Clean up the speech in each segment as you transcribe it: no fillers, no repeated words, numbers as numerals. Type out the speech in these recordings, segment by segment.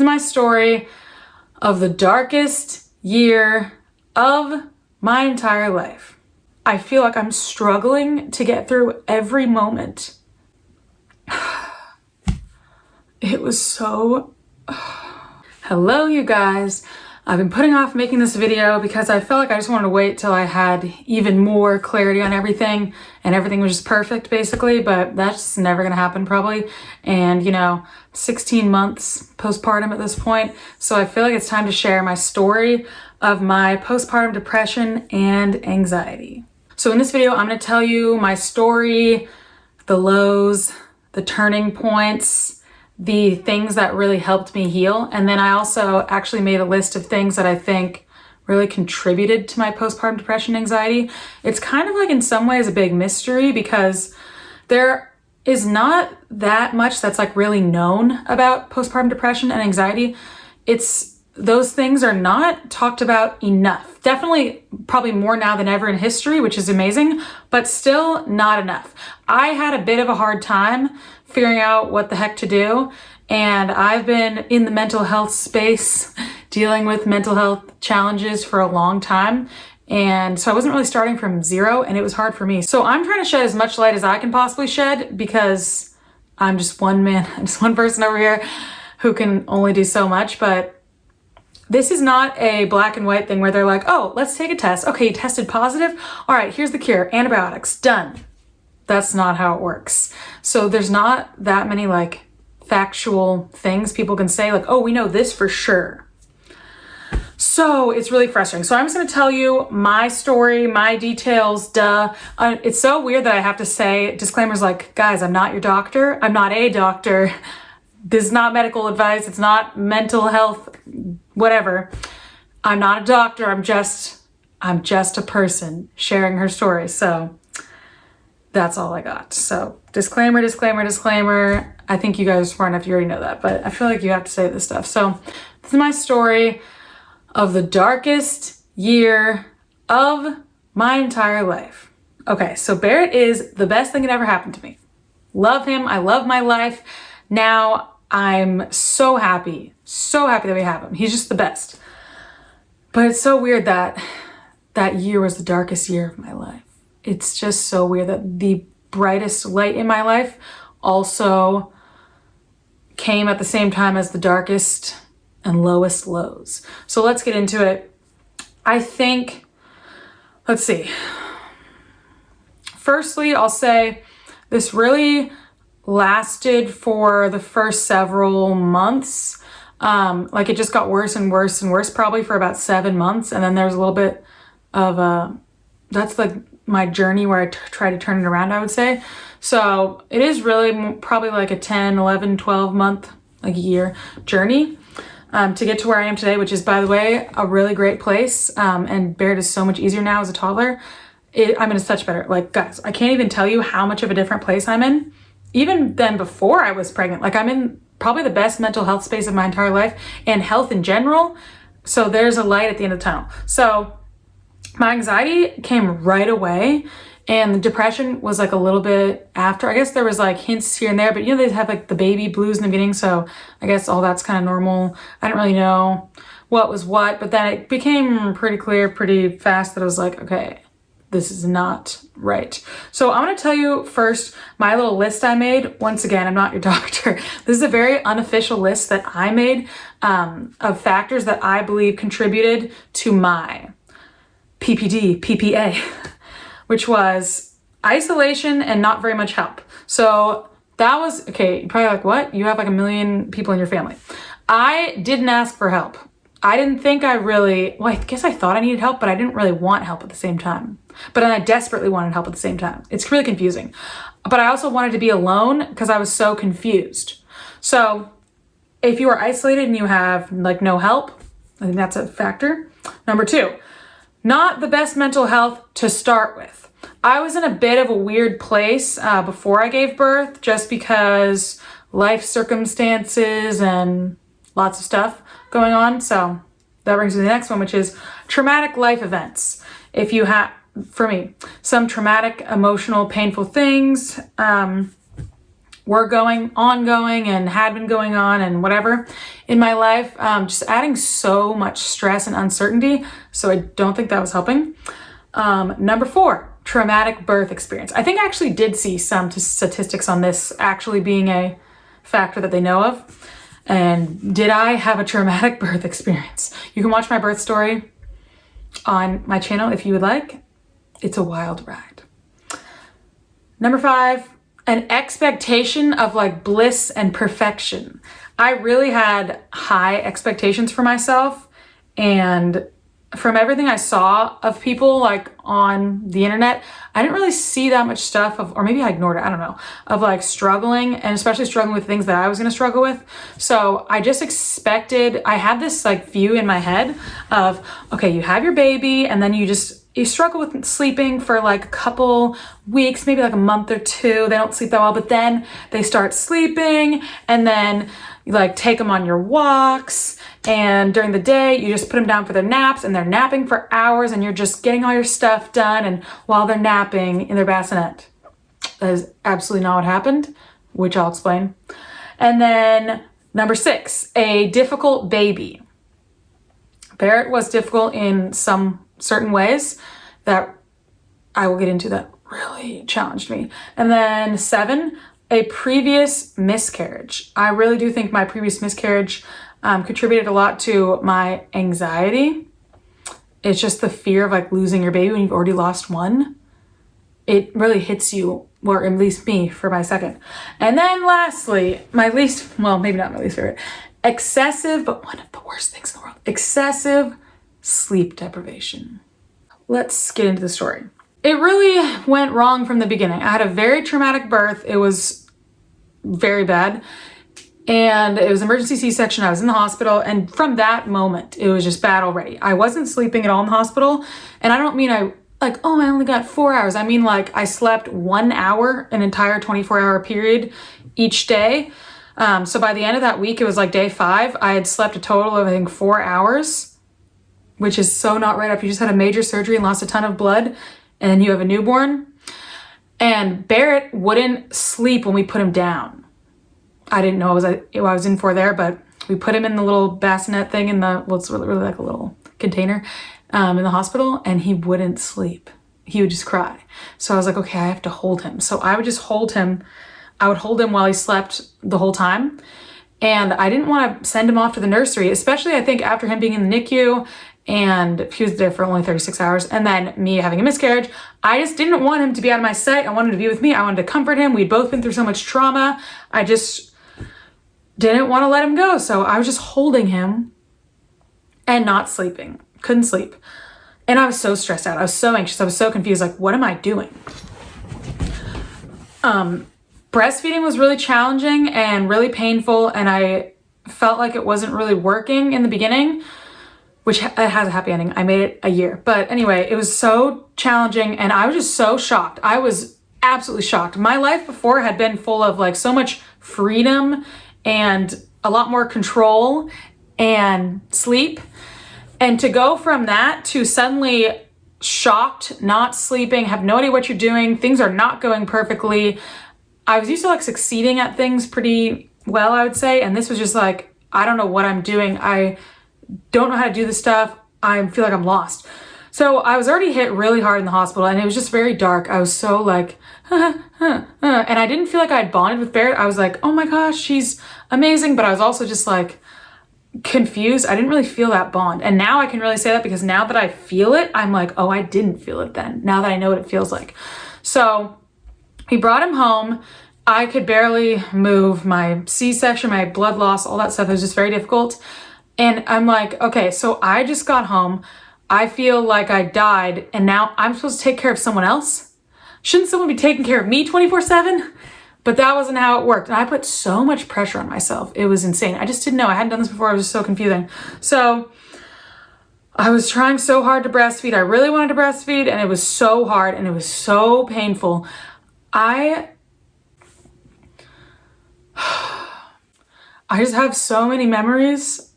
This is my story of the darkest year of my entire life. I feel like I'm struggling to get through every moment. It was so... Hello, you guys. I've been putting off making this video because I felt like I just wanted to wait till I had even more clarity on everything and everything was just perfect basically, but that's never gonna happen probably. And you know, 16 months postpartum at this point. So I feel like it's time to share my story of my postpartum depression and anxiety. So in this video, I'm gonna tell you my story, the lows, the turning points, the things that really helped me heal. And then I also actually made a list of things that I think really contributed to my postpartum depression anxiety. It's kind of like in some ways a big mystery because there is not that much that's like really known about postpartum depression and anxiety. Those things are not talked about enough. Definitely probably more now than ever in history, which is amazing, but still not enough. I had a bit of a hard time figuring out what the heck to do. And I've been in the mental health space dealing with mental health challenges for a long time. And so I wasn't really starting from zero and it was hard for me. So I'm trying to shed as much light as I can possibly shed because I'm just one person over here who can only do so much. But this is not a black and white thing where they're like, oh, let's take a test. Okay, you tested positive. All right, here's the cure, antibiotics, done. That's not how it works. So there's not that many like factual things people can say like, oh, we know this for sure. So it's really frustrating. So I'm just gonna tell you my story, my details, it's so weird that I have to say disclaimers like, guys, I'm not your doctor. I'm not a doctor. This is not medical advice. It's not mental health, whatever. I'm not a doctor. I'm just a person sharing her story. So that's all I got. So disclaimer, disclaimer, disclaimer. I think you guys are smart enough, you already know that, but I feel like you have to say this stuff. So this is my story of the darkest year of my entire life. Okay, so Barrett is the best thing that ever happened to me. Love him, I love my life. Now I'm so happy that we have him. He's just the best. But it's so weird that that year was the darkest year of my life. It's just so weird that the brightest light in my life also came at the same time as the darkest and lowest lows. So let's get into it. I think, let's see. Firstly, I'll say this really lasted for the first several months. Like it just got worse and worse and worse, probably for about 7 months. And then there's a little bit of that's like my journey where I try to turn it around, I would say. So it is really probably like a 10, 11, 12 month, like a year journey to get to where I am today, which is, by the way, a really great place. And Barrett is so much easier now as a toddler. I'm in a such better, like guys, I can't even tell you how much of a different place I'm in. Even than before I was pregnant. Like I'm in probably the best mental health space of my entire life and health in general. So there's a light at the end of the tunnel. So my anxiety came right away and the depression was like a little bit after. I guess there was like hints here and there, but you know, they have like the baby blues in the beginning. So I guess all that's kind of normal. I didn't really know what was what, but then it became pretty clear pretty fast that I was like, okay, this is not right. So I'm gonna tell you first my little list I made. Once again, I'm not your doctor. This is a very unofficial list that I made of factors that I believe contributed to my PPA, which was isolation and not very much help. So that was, okay, you're probably like, what? You have like 1 million people in your family. I didn't ask for help. I didn't think well, I guess I thought I needed help, but I didn't really want help at the same time. But I desperately wanted help at the same time. It's really confusing. But I also wanted to be alone because I was so confused. So if you are isolated and you have like no help, I think that's a factor. Number 2, not the best mental health to start with. I was in a bit of a weird place before I gave birth just because life circumstances and lots of stuff going on. So that brings me to the next one, which is traumatic life events. If you have, for me, some traumatic, emotional, painful things were ongoing and had been going on and whatever in my life, just adding so much stress and uncertainty. So I don't think that was helping. Number 4, traumatic birth experience. I think I actually did see some statistics on this actually being a factor that they know of. And did I have a traumatic birth experience? You can watch my birth story on my channel if you would like. It's a wild ride. Number 5, an expectation of like bliss and perfection. I really had high expectations for myself, and from everything I saw of people like on the internet, I didn't really see that much stuff of, or maybe I ignored it, I don't know, of like struggling, and especially struggling with things that I was gonna struggle with. So I just expected, I had this like view in my head of, okay, you have your baby and then you struggle with sleeping for like a couple weeks, maybe like a month or 2. They don't sleep that well, but then they start sleeping, and then you like take them on your walks, and during the day you just put them down for their naps, and they're napping for hours, and you're just getting all your stuff done, and while they're napping in their bassinet. That is absolutely not what happened, which I'll explain. And then number 6, a difficult baby. Barrett was difficult in some certain ways that I will get into that really challenged me. And then 7, a previous miscarriage. I really do think my previous miscarriage contributed a lot to my anxiety. It's just the fear of like losing your baby when you've already lost one. It really hits you, or at least me, for my second. And then lastly, my least, well, maybe not my least favorite, excessive, but one of the worst things in the world, excessive sleep deprivation. Let's get into the story. It really went wrong from the beginning. I had a very traumatic birth. It was very bad. And it was emergency C-section. I was in the hospital. And from that moment, it was just bad already. I wasn't sleeping at all in the hospital. And I don't mean I only got 4 hours. I mean, like, I slept 1 hour, an entire 24-hour period each day. So by the end of that week, it was like day 5. I had slept a total of, I think, 4 hours, which is so not right after you just had a major surgery and lost a ton of blood, and then you have a newborn. And Barrett wouldn't sleep when we put him down. I didn't know what I was in for there, but we put him in the little bassinet thing in the, well, it's really like a little container in the hospital, and he wouldn't sleep. He would just cry. So I was like, okay, I have to hold him. So I would just hold him. I would hold him while he slept the whole time. And I didn't want to send him off to the nursery, especially I think after him being in the NICU, and he was there for only 36 hours, and then me having a miscarriage. I just didn't want him to be out of my sight. I wanted him to be with me. I wanted to comfort him. We'd both been through so much trauma. I just didn't want to let him go. So I was just holding him and not sleeping. Couldn't sleep. And I was so stressed out. I was so anxious. I was so confused. Like, what am I doing? Breastfeeding was really challenging and really painful, and I felt like it wasn't really working in the beginning, which it has a happy ending. I made it a year. But anyway, it was so challenging, and I was just so shocked. I was absolutely shocked. My life before had been full of like so much freedom and a lot more control and sleep. And to go from that to suddenly shocked, not sleeping, have no idea what you're doing, things are not going perfectly. I was used to like succeeding at things pretty well, I would say. And this was just like, I don't know what I'm doing. I don't know how to do this stuff. I feel like I'm lost. So I was already hit really hard in the hospital, and it was just very dark. I was so like, and I didn't feel like I had bonded with Barrett. I was like, oh my gosh, she's amazing. But I was also just like confused. I didn't really feel that bond. And now I can really say that, because now that I feel it, I'm like, oh, I didn't feel it then. Now that I know what it feels like. So we brought him home. I could barely move. My C-section, my blood loss, all that stuff was just very difficult. And I'm like, okay, so I just got home. I feel like I died, and now I'm supposed to take care of someone else? Shouldn't someone be taking care of me 24/7? But that wasn't how it worked. And I put so much pressure on myself. It was insane. I just didn't know. I hadn't done this before. It was just so confusing. So I was trying so hard to breastfeed. I really wanted to breastfeed, and it was so hard, and it was so painful. I just have so many memories.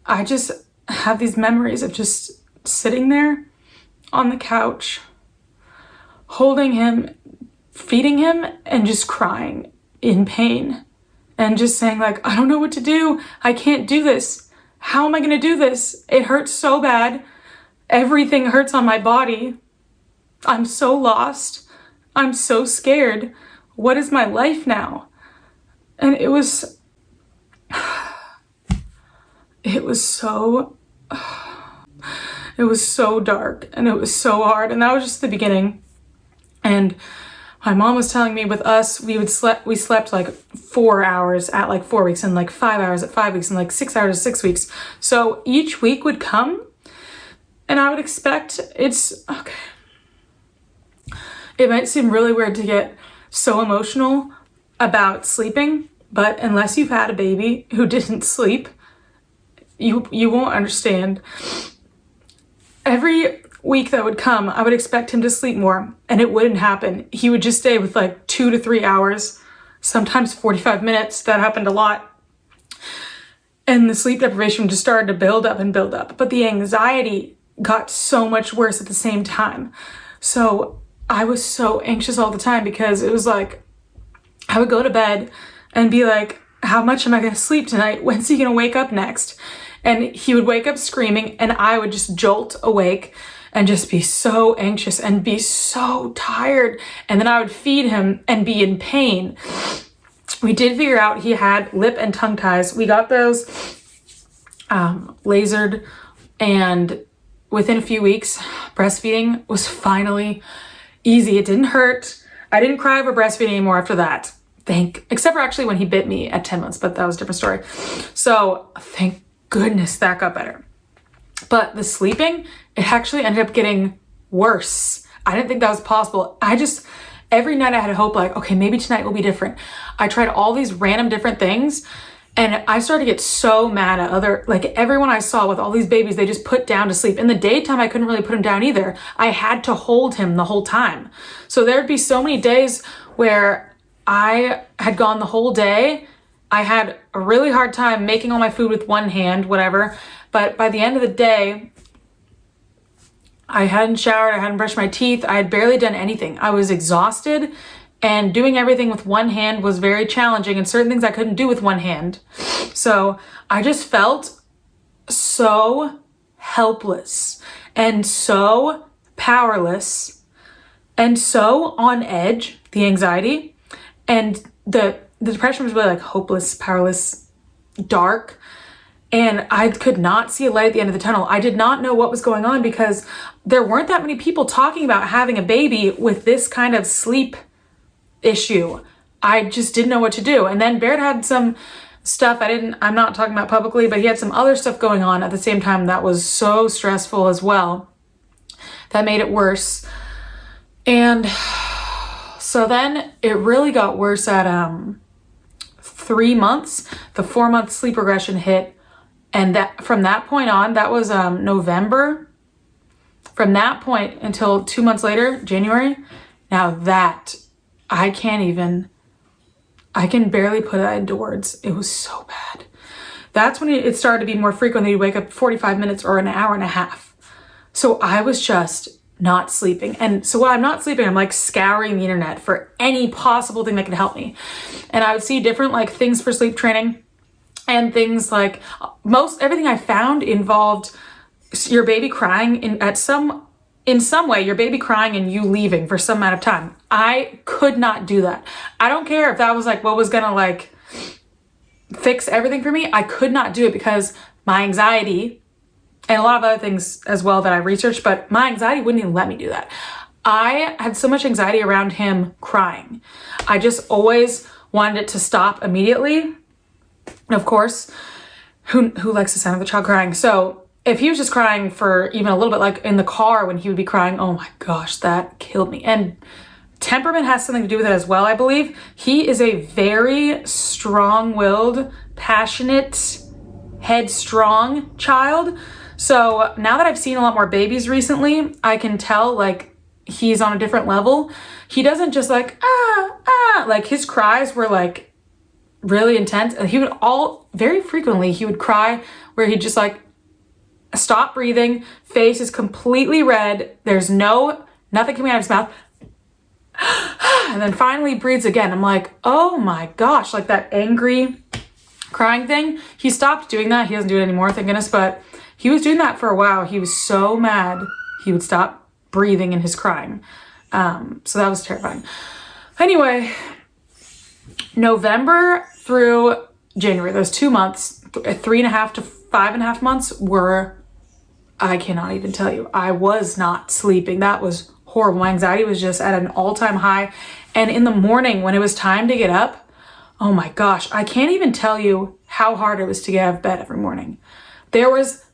I just have these memories of just sitting there on the couch, holding him, feeding him, and just crying in pain and just saying like, I don't know what to do. I can't do this. How am I gonna do this? It hurts so bad. Everything hurts on my body. I'm so lost. I'm so scared. What is my life now? And it was so dark and it was so hard. And that was just the beginning. And my mom was telling me with us, we slept like 4 hours at like 4 weeks and like 5 hours at 5 weeks and like 6 hours at 6 weeks. So each week would come and I would expect okay. It might seem really weird to get so emotional about sleeping, but unless you've had a baby who didn't sleep, you won't understand. Every week that would come, I would expect him to sleep more, and it wouldn't happen. He would just stay with like 2 to 3 hours, sometimes 45 minutes. That happened a lot. And the sleep deprivation just started to build up and build up. But the anxiety got so much worse at the same time. So I was so anxious all the time because it was like, I would go to bed and be like, how much am I gonna sleep tonight? When's he gonna wake up next? And he would wake up screaming and I would just jolt awake and just be so anxious and be so tired. And then I would feed him and be in pain. We did figure out he had lip and tongue ties. We got those lasered, and within a few weeks, breastfeeding was finally easy. It didn't hurt. I didn't cry over breastfeeding anymore after that. Except for actually when he bit me at 10 months, but that was a different story. So thank goodness that got better. But the sleeping, it actually ended up getting worse. I didn't think that was possible. Every night I had hope like, okay, maybe tonight will be different. I tried all these random different things and I started to get so mad at everyone I saw with all these babies, they just put down to sleep. In the daytime, I couldn't really put him down either. I had to hold him the whole time. So there'd be so many days where I had gone the whole day. I had a really hard time making all my food with one hand, whatever. But by the end of the day, I hadn't showered, I hadn't brushed my teeth, I had barely done anything. I was exhausted, and doing everything with one hand was very challenging, and certain things I couldn't do with one hand. So I just felt so helpless and so powerless and so on edge, the anxiety, and the depression was really like hopeless, powerless, dark. And I could not see a light at the end of the tunnel. I did not know what was going on because there weren't that many people talking about having a baby with this kind of sleep issue. I just didn't know what to do. And then Baird had some stuff I'm not talking about publicly, but he had some other stuff going on at the same time that was so stressful as well. That made it worse. And so then it really got worse at 3 months. The 4-month sleep regression hit. And that from that point on, that was November. From that point until 2 months later, January, now that I can barely put that into words. It was so bad. That's when it started to be more frequent. He'd wake up 45 minutes or an hour and a half. So I was just not sleeping. And so while I'm not sleeping, I'm like scouring the internet for any possible thing that could help me. And I would see different like things for sleep training. And things like everything I found involved your baby crying in some way, your baby crying and you leaving for some amount of time. I could not do that. I don't care if that was like what was gonna like fix everything for me. I could not do it because my anxiety and a lot of other things as well that I researched, but my anxiety wouldn't even let me do that. I had so much anxiety around him crying. I just always wanted it to stop immediately. And of course, who likes the sound of the child crying? So if he was just crying for even a little bit, like in the car when he would be crying, oh my gosh, that killed me. And temperament has something to do with it as well, I believe. He is a very strong-willed, passionate, headstrong child. So now that I've seen a lot more babies recently, I can tell like he's on a different level. He doesn't just like, like his cries were like really intense. And he would very frequently, he would cry where he'd just like stop breathing, face is completely red, there's nothing coming out of his mouth, And then finally breathes again. I'm like, oh my gosh, like that angry crying thing. He stopped doing that. He doesn't do it anymore, thank goodness, but he was doing that for a while. He was so mad he would stop breathing in his crying. So that was terrifying. Anyway, November through January, those 2 months, 3.5 to 5.5 months were, I cannot even tell you. I was not sleeping. That was horrible. My anxiety was just at an all-time high. And in the morning when it was time to get up, oh my gosh, I can't even tell you how hard it was to get out of bed every morning. There was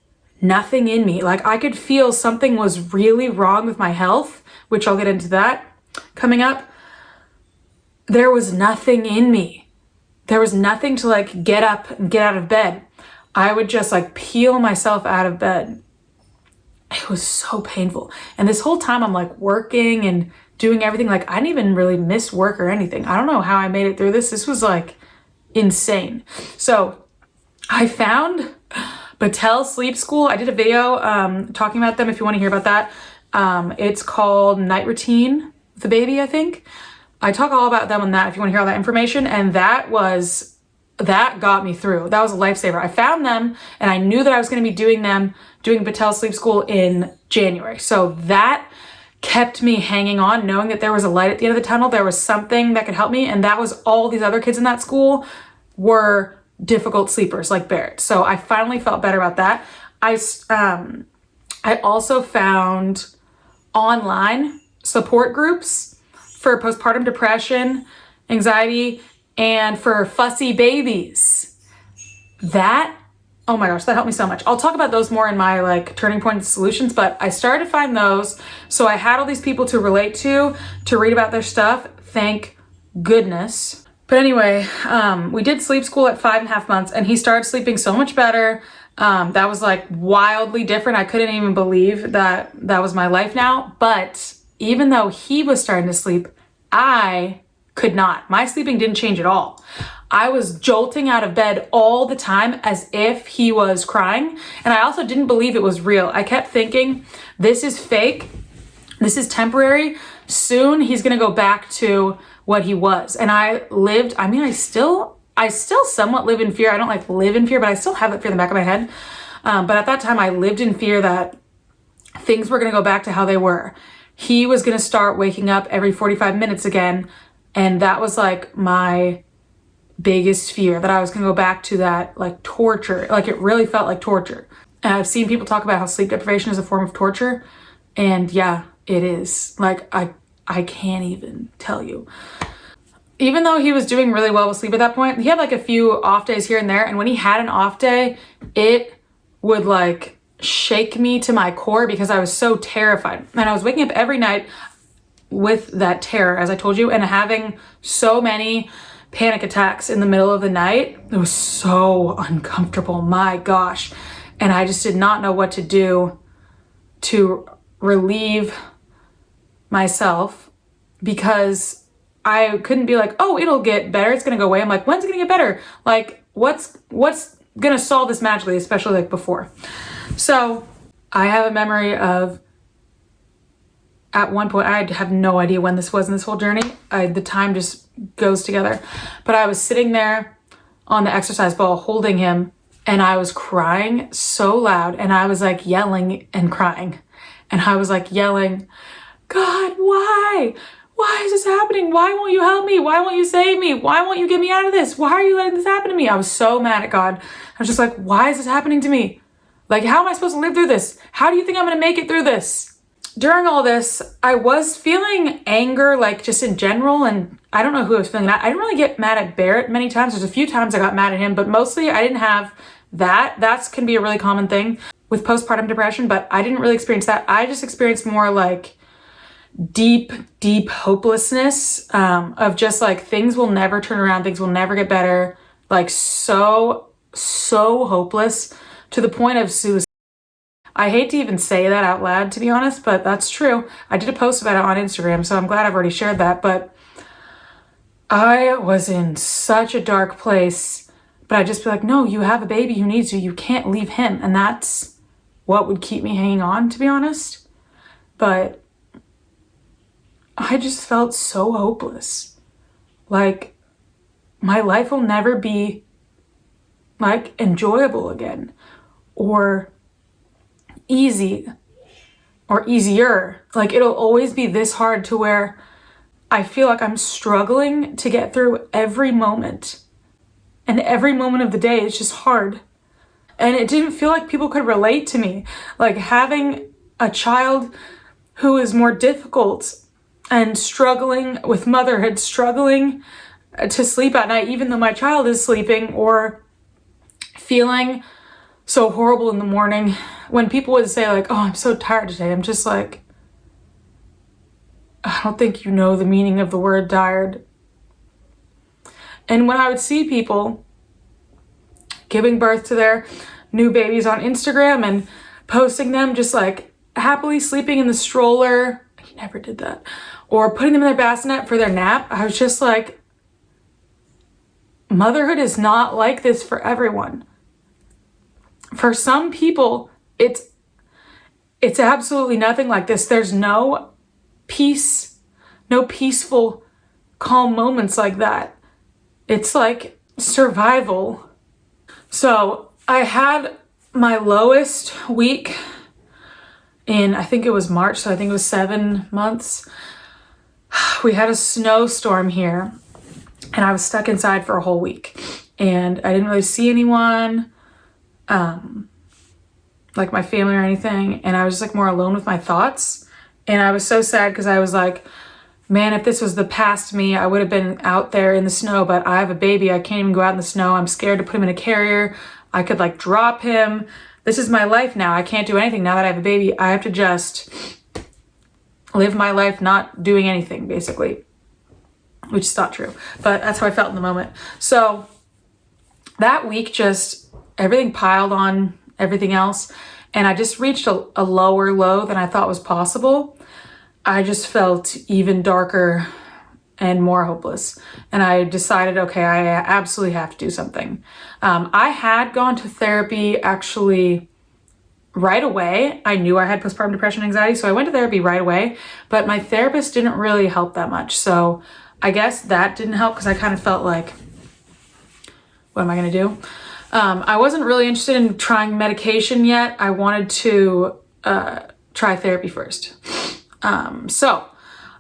nothing in me. Like I could feel something was really wrong with my health, which I'll get into that coming up. There was nothing in me. There was nothing to like get up and get out of bed. I would just like peel myself out of bed. It was so painful. And this whole time I'm like working and doing everything. Like I didn't even really miss work or anything. I don't know how I made it through this. This was like insane. So I found Batelle Sleep School. I did a video talking about them if you want to hear about that. It's called Night Routine with the Baby, I think. I talk all about them on that if you want to hear all that information. And that got me through. That was a lifesaver. I found them and I knew that I was going to be doing Batelle Sleep School in January. So that kept me hanging on, knowing that there was a light at the end of the tunnel. There was something that could help me. And that was all these other kids in that school were difficult sleepers like Barrett. So I finally felt better about that. I also found online support groups for postpartum depression, anxiety, and for fussy babies. That, oh my gosh, that helped me so much. I'll talk about those more in my like turning point solutions, but I started to find those. So I had all these people to relate to read about their stuff. Thank goodness. But anyway, we did sleep school at 5.5 months and he started sleeping so much better. That was like wildly different. I couldn't even believe that was my life now. But even though he was starting to sleep, I could not. My sleeping didn't change at all. I was jolting out of bed all the time as if he was crying. And I also didn't believe it was real. I kept thinking, this is fake. This is temporary. Soon he's gonna go back to what he was. And I still somewhat live in fear. I don't like live in fear, but I still have that fear in the back of my head. But at that time I lived in fear that things were gonna go back to how they were. He was gonna start waking up every 45 minutes again. And that was like my biggest fear, that I was gonna go back to that like torture. Like it really felt like torture. And I've seen people talk about how sleep deprivation is a form of torture. And yeah, it is. Like I can't even tell you. Even though he was doing really well with sleep at that point, he had like a few off days here and there. And when he had an off day, it would like shake me to my core because I was so terrified. And I was waking up every night with that terror, as I told you, and having so many panic attacks in the middle of the night. It was so uncomfortable, my gosh. And I just did not know what to do to relieve myself because I couldn't be like, oh, it'll get better. It's gonna go away. I'm like, when's it gonna get better? Like, what's gonna solve this magically, especially like before? So I have a memory of, at one point, I have no idea when this was in this whole journey. The time just goes together. But I was sitting there on the exercise ball holding him and I was crying so loud and I was like yelling and crying. And I was like yelling, God, why? Why is this happening? Why won't you help me? Why won't you save me? Why won't you get me out of this? Why are you letting this happen to me? I was so mad at God. I was just like, why is this happening to me? Like, how am I supposed to live through this? How do you think I'm gonna make it through this? During all this, I was feeling anger, like just in general, and I don't know who I was feeling that. I didn't really get mad at Barrett many times. There's a few times I got mad at him, but mostly I didn't have that. That can be a really common thing with postpartum depression, but I didn't really experience that. I just experienced more like deep hopelessness of just like things will never turn around, things will never get better, like so hopeless to the point of suicide. I hate to even say that out loud, to be honest, but that's true. I did a post about it on Instagram, so I'm glad I've already shared that, but I was in such a dark place, but I'd just be like, no, you have a baby who needs you. You can't leave him. And that's what would keep me hanging on, to be honest. But I just felt so hopeless. Like, my life will never be like enjoyable again, or easy, or easier. Like, it'll always be this hard, to where I feel like I'm struggling to get through every moment. And every moment of the day is just hard. And it didn't feel like people could relate to me. Like, having a child who is more difficult and struggling with motherhood, struggling to sleep at night, even though my child is sleeping, or feeling so horrible in the morning. When people would say like, oh, I'm so tired today, I'm just like, I don't think you know the meaning of the word tired. And when I would see people giving birth to their new babies on Instagram and posting them just like happily sleeping in the stroller, he never did that, or putting them in their bassinet for their nap, I was just like, motherhood is not like this for everyone. For some people, it's absolutely nothing like this. There's no peace, no peaceful, calm moments like that. It's like survival. So I had my lowest week in, I think it was March, so I think it was 7 months. We had a snowstorm here, and I was stuck inside for a whole week, and I didn't really see anyone, like my family or anything, and I was just like more alone with my thoughts. And I was so sad, because I was like, man, if this was the past me, I would have been out there in the snow, but I have a baby. I can't even go out in the snow. I'm scared to put him in a carrier. I could like drop him. This is my life now. I can't do anything now that I have a baby. I have to just live my life not doing anything, basically, which is not true, but that's how I felt in the moment. So that week, just everything piled on everything else, and I just reached a lower low than I thought was possible. I just felt even darker and more hopeless, and I decided, okay, I absolutely have to do something. I had gone to therapy actually right away. I knew I had postpartum depression anxiety, so I went to therapy right away, but my therapist didn't really help that much. So I guess that didn't help, because I kind of felt like, what am I going to do? I wasn't really interested in trying medication yet. I wanted to try therapy first. So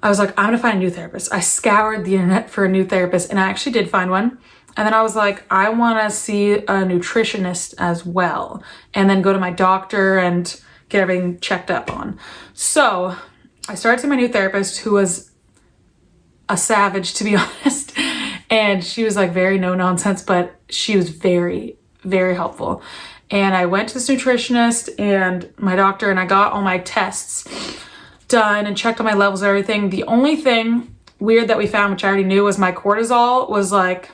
I was like, I'm going to find a new therapist. I scoured the internet for a new therapist, and I actually did find one. And then I was like, I want to see a nutritionist as well, and then go to my doctor and get everything checked up on. So I started seeing my new therapist, who was a savage, to be honest. And she was like very no nonsense, but she was very, very helpful. And I went to this nutritionist and my doctor, and I got all my tests done and checked all my levels and everything. The only thing weird that we found, which I already knew, was my cortisol was like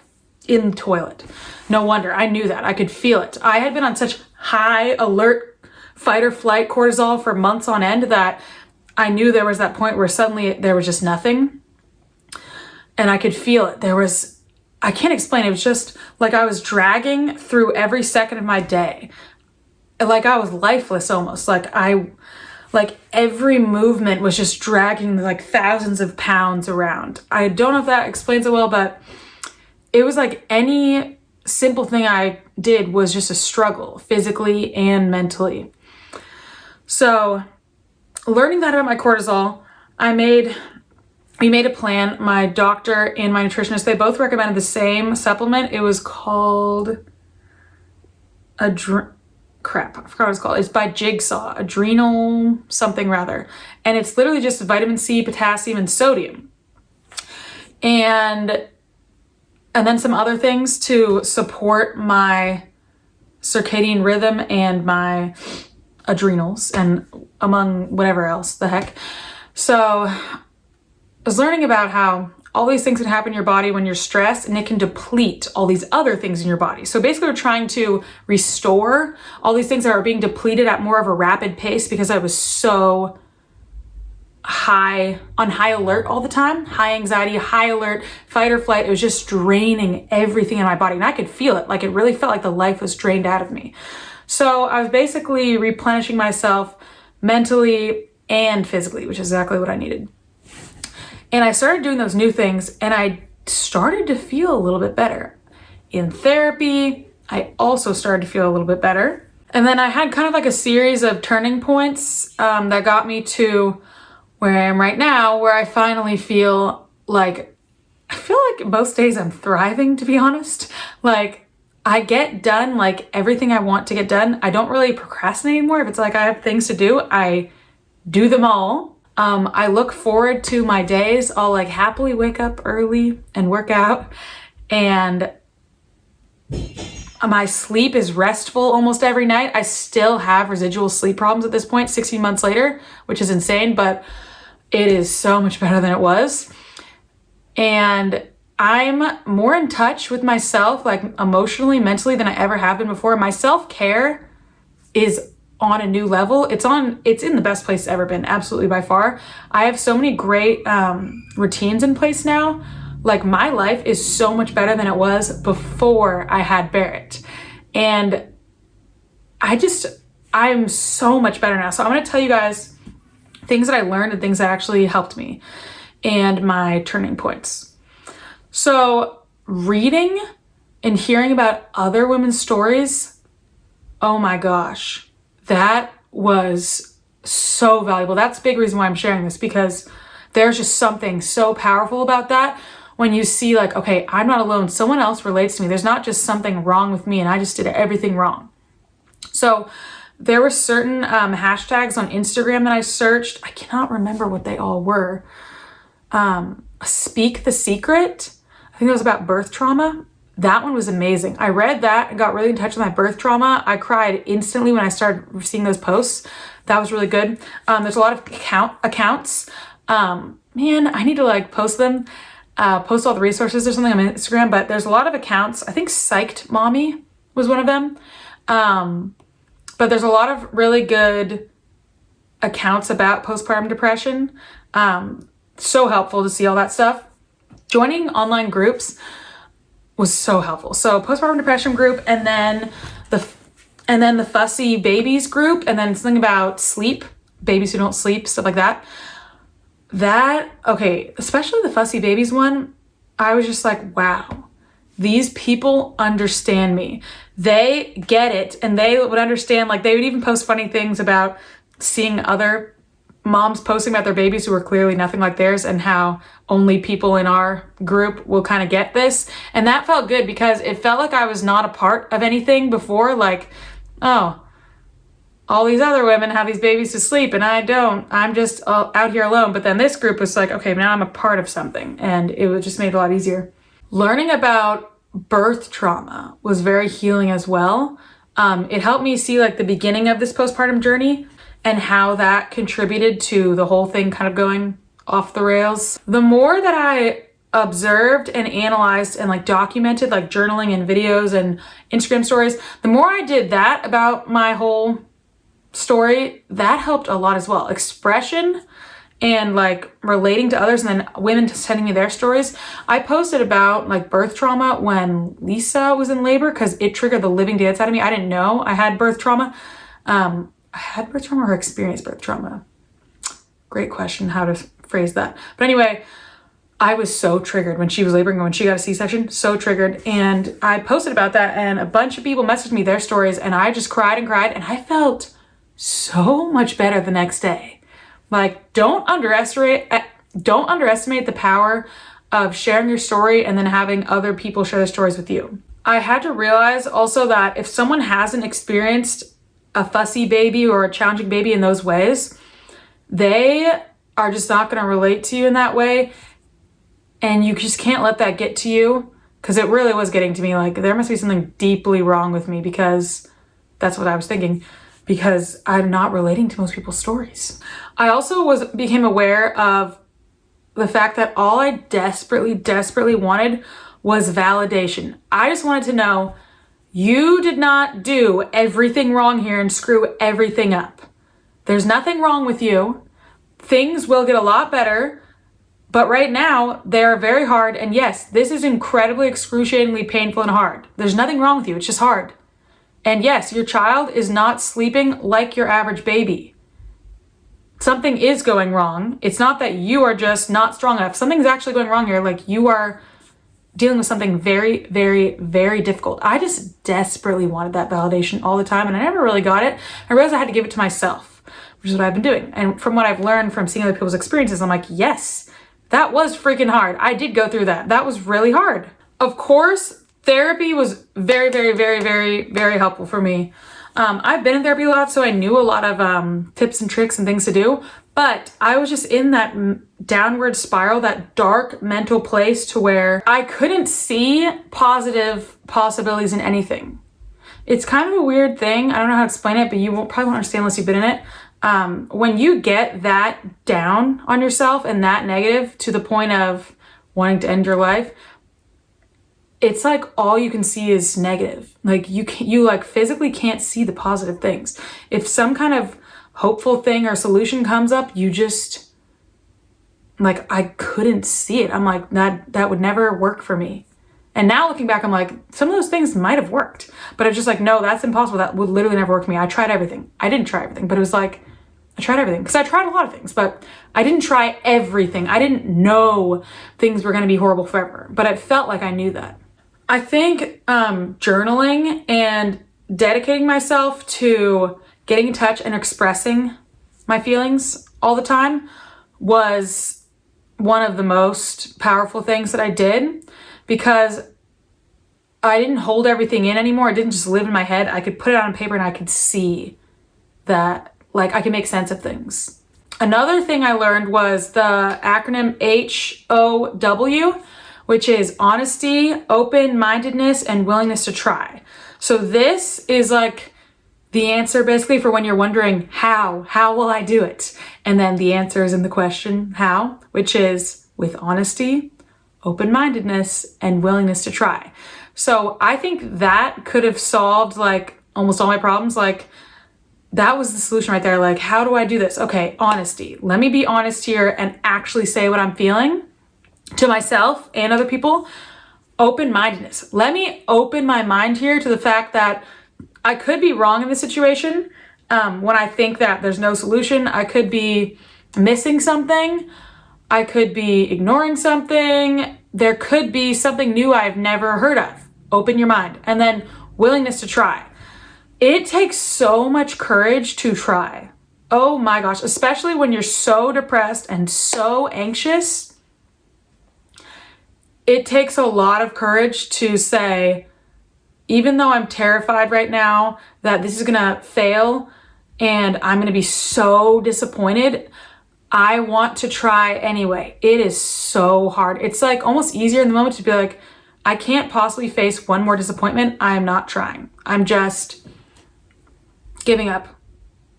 in the toilet. No wonder. I knew that. I could feel it. I had been on such high alert fight or flight cortisol for months on end that I knew there was that point where suddenly there was just nothing. And I could feel it. I can't explain. It was just like I was dragging through every second of my day. Like I was lifeless almost. Like every movement was just dragging like thousands of pounds around. I don't know if that explains it well, but it was like any simple thing I did was just a struggle, physically and mentally. So learning that about my cortisol, we made a plan. My doctor and my nutritionist, they both recommended the same supplement. It was called I forgot what it's called. It's by Jigsaw, adrenal something rather. And it's literally just vitamin C, potassium, and sodium. And then some other things to support my circadian rhythm and my adrenals, and among whatever else the heck. So I was learning about how all these things can happen in your body when you're stressed, and it can deplete all these other things in your body. So basically we're trying to restore all these things that are being depleted at more of a rapid pace, because I was so on high alert all the time, high anxiety, high alert, fight or flight. It was just draining everything in my body, and I could feel it. Like it really felt like the life was drained out of me. So I was basically replenishing myself mentally and physically, which is exactly what I needed. And I started doing those new things and I started to feel a little bit better. In therapy, I also started to feel a little bit better. And then I had kind of like a series of turning points that got me to where I am right now, where I finally feel like, I feel like most days I'm thriving, to be honest. Like, I get done like everything I want to get done. I don't really procrastinate anymore. If it's like I have things to do, I do them all. I look forward to my days. I'll like happily wake up early and work out, and my sleep is restful almost every night. I still have residual sleep problems at this point, 16 months later, which is insane, but it is so much better than it was. And I'm more in touch with myself, like emotionally, mentally, than I ever have been before. My self-care is on a new level. It's in the best place it's ever been, absolutely, by far. I have so many great routines in place now. Like, my life is so much better than it was before I had Barrett. And I'm so much better now. So I'm gonna tell you guys things that I learned and things that actually helped me and my turning points. So reading and hearing about other women's stories, oh my gosh, that was so valuable. That's a big reason why I'm sharing this, because there's just something so powerful about that. When you see like, okay, I'm not alone. Someone else relates to me. There's not just something wrong with me and I just did everything wrong. So there were certain hashtags on Instagram that I searched. I cannot remember what they all were. Speak the Secret. I think it was about birth trauma. That one was amazing. I read that and got really in touch with my birth trauma. I cried instantly when I started seeing those posts. That was really good. There's a lot of accounts. Man, I need to like post them, post all the resources or something on Instagram, but there's a lot of accounts. I think Psyched Mommy was one of them. But there's a lot of really good accounts about postpartum depression. So helpful to see all that stuff. Joining online groups was so helpful. So postpartum depression group, and then the fussy babies group, and then something about sleep, babies who don't sleep, stuff like that. Okay, especially the fussy babies one, I was just like, wow, these people understand me. They get it, and they would understand, like they would even post funny things about seeing other moms posting about their babies who were clearly nothing like theirs, and how only people in our group will kind of get this. And that felt good because it felt like I was not a part of anything before. Like, oh, all these other women have these babies to sleep and I don't. I'm just out here alone. But then this group was like, okay, now I'm a part of something. And it was just made it a lot easier. Learning about birth trauma was very healing as well. It helped me see like the beginning of this postpartum journey and how that contributed to the whole thing kind of going off the rails. The more that I observed and analyzed and like documented, like journaling and videos and Instagram stories, the more I did that about my whole story, that helped a lot as well. Expression and like relating to others, and then women sending me their stories. I posted about like birth trauma when Lisa was in labor because it triggered the living daylights out of me. I didn't know I had birth trauma. I had birth trauma or experienced birth trauma. Great question how to phrase that. But anyway, I was so triggered when she was laboring, when she got a C-section, so triggered. And I posted about that and a bunch of people messaged me their stories and I just cried and cried and I felt so much better the next day. Like, don't underestimate the power of sharing your story and then having other people share their stories with you. I had to realize also that if someone hasn't experienced a fussy baby or a challenging baby in those ways, they are just not going to relate to you in that way. And you just can't let that get to you, because it really was getting to me. Like, there must be something deeply wrong with me, because that's what I was thinking, because I'm not relating to most people's stories. I also became aware of the fact that all I desperately wanted was validation. I just wanted to know, you did not do everything wrong here and screw everything up. There's nothing wrong with you. Things will get a lot better, but right now they are very hard. And yes, this is incredibly excruciatingly painful and hard. There's nothing wrong with you. It's just hard. And yes, your child is not sleeping like your average baby. something is going wrong. It's not that you are just not strong enough. Something's actually going wrong here. Like, you are dealing with something very, very, very difficult. I just desperately wanted that validation all the time, and I never really got it. I realized I had to give it to myself, which is what I've been doing. And from what I've learned from seeing other people's experiences, I'm like, yes, that was freaking hard. I did go through that. That was really hard. Of course, therapy was very, very, very, very, very helpful for me. I've been in therapy a lot, so I knew a lot of tips and tricks and things to do, but I was just in that downward spiral, that dark mental place to where I couldn't see positive possibilities in anything. It's kind of a weird thing. I don't know how to explain it, but probably won't understand unless you've been in it. When you get that down on yourself and that negative to the point of wanting to end your life, it's like all you can see is negative. Like, you like physically can't see the positive things. If some kind of hopeful thing or solution comes up, you just, like, I couldn't see it. I'm like, that would never work for me. And now looking back, I'm like, some of those things might have worked, but it's just like, no, that's impossible. That would literally never work for me. I tried everything. I didn't try everything, but it was like, I tried everything, because I tried a lot of things, but I didn't try everything. I didn't know things were going to be horrible forever, but it felt like I knew that. I think journaling and dedicating myself to getting in touch and expressing my feelings all the time was one of the most powerful things that I did, because I didn't hold everything in anymore. It didn't just live in my head. I could put it on paper and I could see that, like, I can make sense of things. Another thing I learned was the acronym HOW, which is honesty, open-mindedness, and willingness to try. So this is like the answer basically for when you're wondering how will I do it? And then the answer is in the question how, which is with honesty, open-mindedness, and willingness to try. So I think that could have solved like almost all my problems. Like, that was the solution right there. Like, how do I do this? Okay, honesty. Let me be honest here and actually say what I'm feeling to myself and other people. Open-mindedness. Let me open my mind here to the fact that I could be wrong in this situation. When I think that there's no solution, I could be missing something. I could be ignoring something. There could be something new I've never heard of. Open your mind. And then willingness to try. It takes so much courage to try. Oh my gosh, especially when you're so depressed and so anxious. It takes a lot of courage to say, even though I'm terrified right now that this is gonna fail and I'm gonna be so disappointed, I want to try anyway. It is so hard. It's like almost easier in the moment to be like, I can't possibly face one more disappointment. I am not trying. I'm just giving up.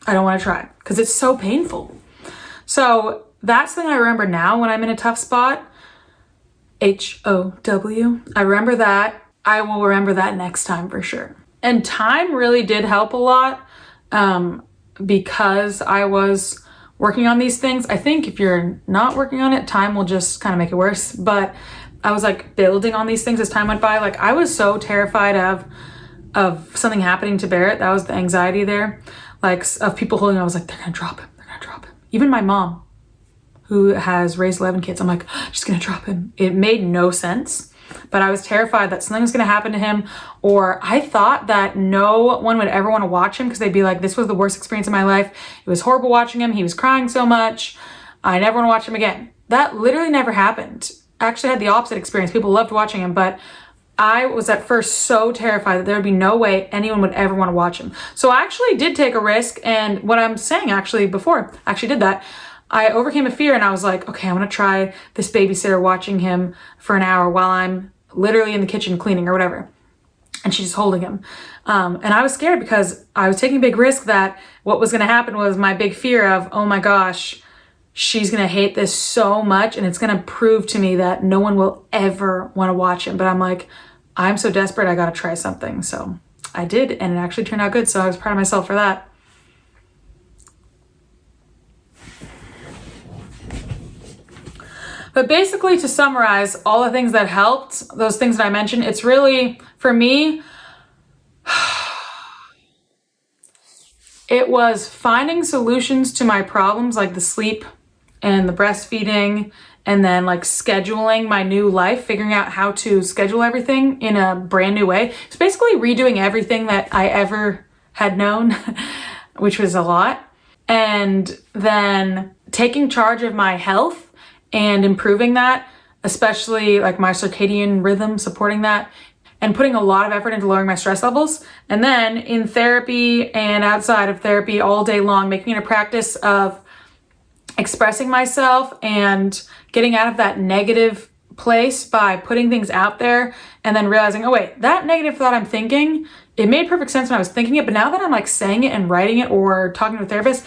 I don't want to try because it's so painful. So that's the thing I remember now when I'm in a tough spot. HOW. I remember that. I will remember that next time for sure. And time really did help a lot because I was working on these things. I think if you're not working on it, time will just kind of make it worse. But I was like building on these things as time went by. Like, I was so terrified of something happening to Barrett. That was the anxiety there. Like, of people holding him. I was like, they're gonna drop him. They're gonna drop him. Even my mom, who has raised 11 kids, I'm like, she's gonna drop him. It made no sense, but I was terrified that something was gonna happen to him, or I thought that no one would ever wanna watch him because they'd be like, this was the worst experience of my life. It was horrible watching him. He was crying so much. I never wanna watch him again. That literally never happened. I actually had the opposite experience. People loved watching him, but I was at first so terrified that there would be no way anyone would ever wanna watch him. So I actually did take a risk, and what I'm saying actually before I actually did that, I overcame a fear and I was like, okay, I'm gonna try this babysitter watching him for an hour while I'm literally in the kitchen cleaning or whatever. And she's just holding him. And I was scared because I was taking a big risk that what was gonna happen was my big fear of, oh my gosh, she's gonna hate this so much and it's gonna prove to me that no one will ever wanna watch him. But I'm like, I'm so desperate, I gotta try something. So I did, and it actually turned out good. So I was proud of myself for that. But basically, to summarize all the things that helped, those things that I mentioned, it's really, for me, It was finding solutions to my problems, like the sleep and the breastfeeding, and then like scheduling my new life, figuring out how to schedule everything in a brand new way. It's basically redoing everything that I ever had known, which was a lot. And then taking charge of my health and improving that, especially like my circadian rhythm, supporting that, and putting a lot of effort into lowering my stress levels. And then in therapy and outside of therapy all day long, making it a practice of expressing myself and getting out of that negative place by putting things out there and then realizing, oh wait, that negative thought I'm thinking, it made perfect sense when I was thinking it, but now that I'm like saying it and writing it or talking to a therapist,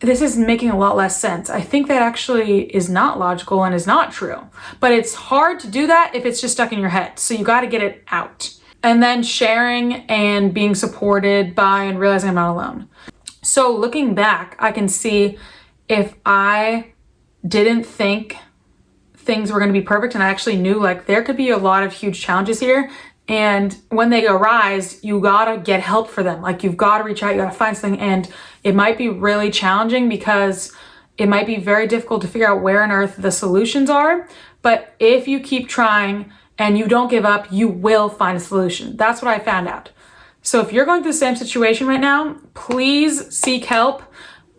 this is making a lot less sense. I think that actually is not logical and is not true, but it's hard to do that if it's just stuck in your head. So you got to get it out. And then sharing and being supported by and realizing I'm not alone. So looking back, I can see if I didn't think things were going to be perfect and I actually knew like there could be a lot of huge challenges here. And when they arise, you gotta get help for them. Like you've gotta reach out, you gotta find something. And it might be really challenging because it might be very difficult to figure out where on earth the solutions are. But if you keep trying and you don't give up, you will find a solution. That's what I found out. So if you're going through the same situation right now, please seek help.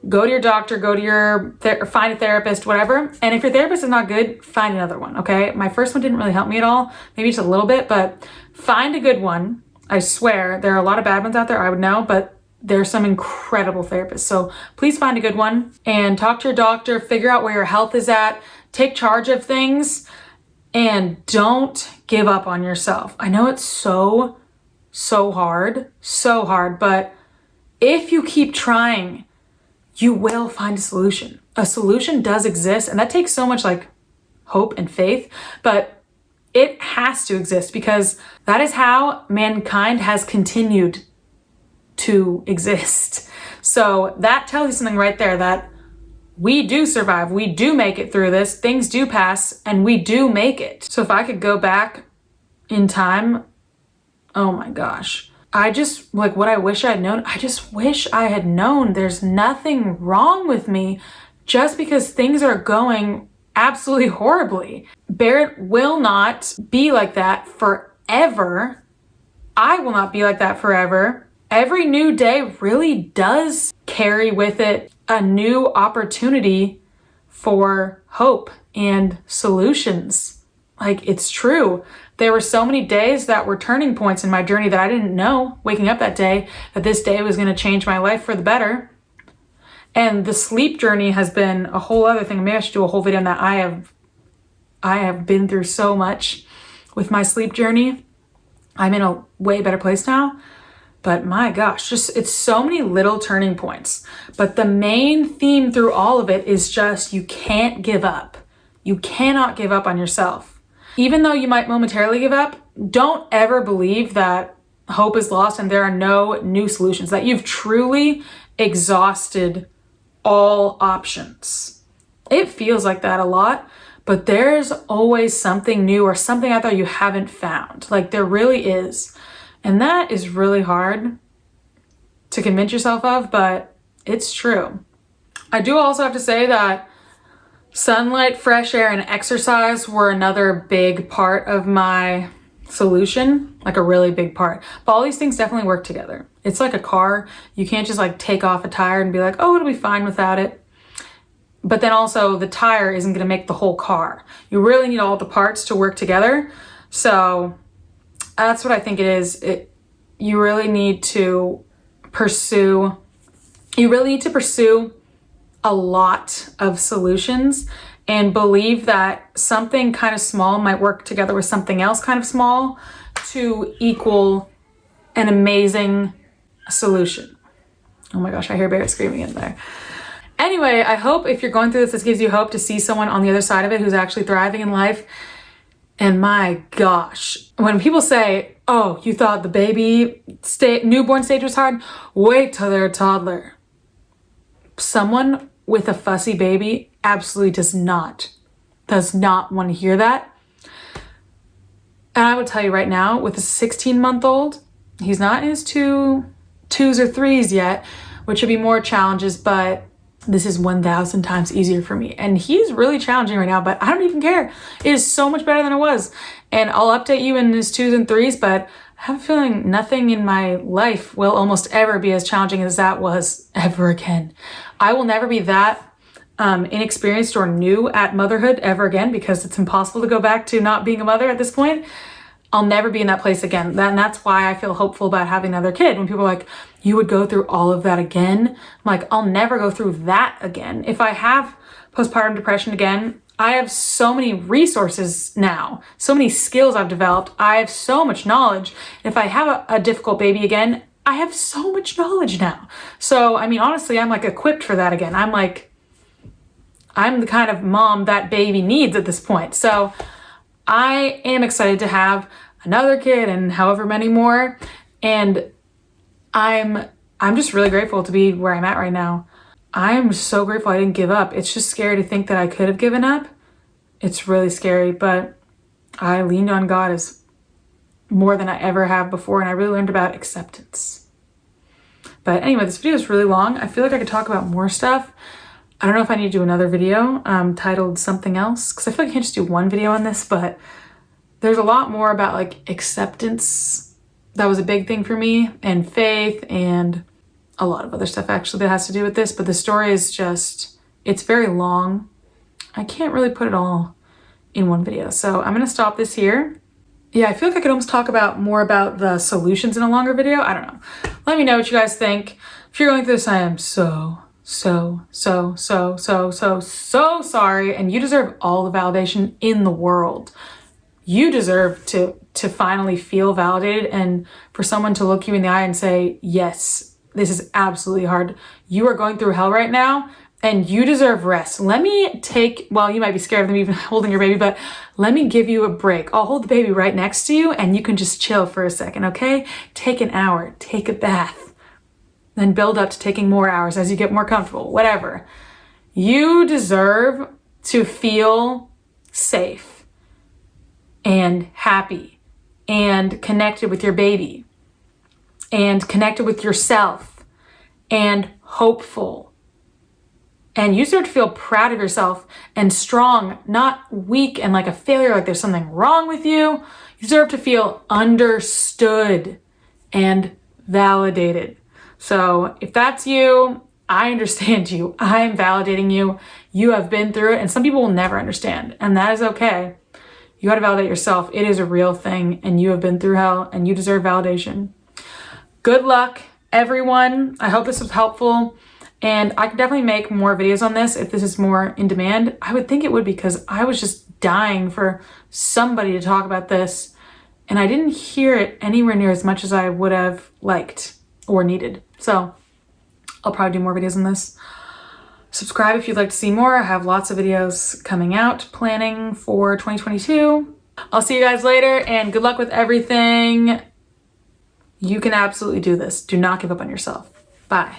Go to your doctor, go to your, find a therapist, whatever. And if your therapist is not good, find another one, okay? My first one didn't really help me at all, maybe just a little bit, but find a good one. I swear, there are a lot of bad ones out there, I would know, but there's some incredible therapists. So please find a good one and talk to your doctor, figure out where your health is at, take charge of things, and don't give up on yourself. I know it's so hard, but if you keep trying, you will find a solution. A solution does exist, and that takes so much like hope and faith, but it has to exist because that is how mankind has continued to exist. So that tells you something right there, that we do survive, we do make it through this, things do pass, and we do make it. So if I could go back in time, oh my gosh. I just, like what I wish I had known, I just wish I had known there's nothing wrong with me just because things are going absolutely horribly. Barrett will not be like that forever. I will not be like that forever. Every new day really does carry with it a new opportunity for hope and solutions. Like, it's true. There were so many days that were turning points in my journey that I didn't know, waking up that day, that this day was going to change my life for the better. And the sleep journey has been a whole other thing. Maybe I should do a whole video on that. I have been through so much with my sleep journey. I'm in a way better place now. But my gosh, just it's so many little turning points. But the main theme through all of it is just you can't give up. You cannot give up on yourself. Even though you might momentarily give up, don't ever believe that hope is lost and there are no new solutions, that you've truly exhausted all options. It feels like that a lot, but there's always something new or something out there you haven't found. Like there really is. And that is really hard to convince yourself of, but it's true. I do also have to say that sunlight, fresh air, and exercise were another big part of my solution, like a really big part. But all these things definitely work together. It's like a car. You can't just like take off a tire and be like, oh, it'll be fine without it. But then also the tire isn't going to make the whole car. You really need all the parts to work together. So that's what I think it is. You really need to pursue a lot of solutions and believe that something kind of small might work together with something else kind of small to equal an amazing solution. Oh my gosh, I hear Barrett screaming in there. Anyway, I hope if you're going through this gives you hope to see someone on the other side of it who's actually thriving in life. And my gosh, when people say, oh, you thought the newborn stage was hard, wait till they're a toddler. Someone with a fussy baby absolutely does not want to hear that. And I would tell you right now, with a 16-month-old, he's not in his twos or threes yet, which would be more challenges, but this is 1,000 times easier for me. And he's really challenging right now, but I don't even care. It is so much better than it was. And I'll update you in his 2s and 3s, but I have a feeling nothing in my life will almost ever be as challenging as that was ever again. I will never be that inexperienced or new at motherhood ever again, because it's impossible to go back to not being a mother at this point. I'll never be in that place again. And that's why I feel hopeful about having another kid. When people are like, you would go through all of that again? I'm like, I'll never go through that again. If I have postpartum depression again, I have so many resources now, so many skills I've developed. I have so much knowledge. If I have a difficult baby again, I have so much knowledge now. So, I mean, honestly, I'm like equipped for that again. I'm the kind of mom that baby needs at this point. So I am excited to have another kid and however many more. And I'm just really grateful to be where I'm at right now. I'm so grateful I didn't give up. It's just scary to think that I could have given up. It's really scary, but I leaned on God as more than I ever have before, and I really learned about acceptance. But anyway, this video is really long. I feel like I could talk about more stuff. I don't know if I need to do another video titled something else, because I feel like I can't just do one video on this, but there's a lot more about like acceptance. That was a big thing for me, and faith, and a lot of other stuff actually that has to do with this. But the story is just, it's very long. I can't really put it all in one video. So I'm gonna stop this here. Yeah, I feel like I could almost talk about more about the solutions in a longer video. I don't know. Let me know what you guys think. If you're going through this, I am so sorry. And you deserve all the validation in the world. You deserve to finally feel validated, and for someone to look you in the eye and say, yes, this is absolutely hard. You are going through hell right now and you deserve rest. Let me take, well, you might be scared of them even holding your baby, but let me give you a break. I'll hold the baby right next to you and you can just chill for a second, okay? Take an hour, take a bath, then build up to taking more hours as you get more comfortable, whatever. You deserve to feel safe and happy and connected with your baby and connected with yourself and hopeful. And you deserve to feel proud of yourself and strong, not weak and like a failure, like there's something wrong with you. You deserve to feel understood and validated. So if that's you, I understand you. I'm validating you. You have been through it, and some people will never understand, and that is okay. You got to validate yourself. It is a real thing, and you have been through hell, and you deserve validation. Good luck, everyone. I hope this was helpful, and I could definitely make more videos on this if this is more in demand. I would think it would, because I was just dying for somebody to talk about this, and I didn't hear it anywhere near as much as I would have liked or needed. So I'll probably do more videos on this. Subscribe if you'd like to see more. I have lots of videos coming out, planning for 2022. I'll see you guys later, and good luck with everything. You can absolutely do this. Do not give up on yourself. Bye.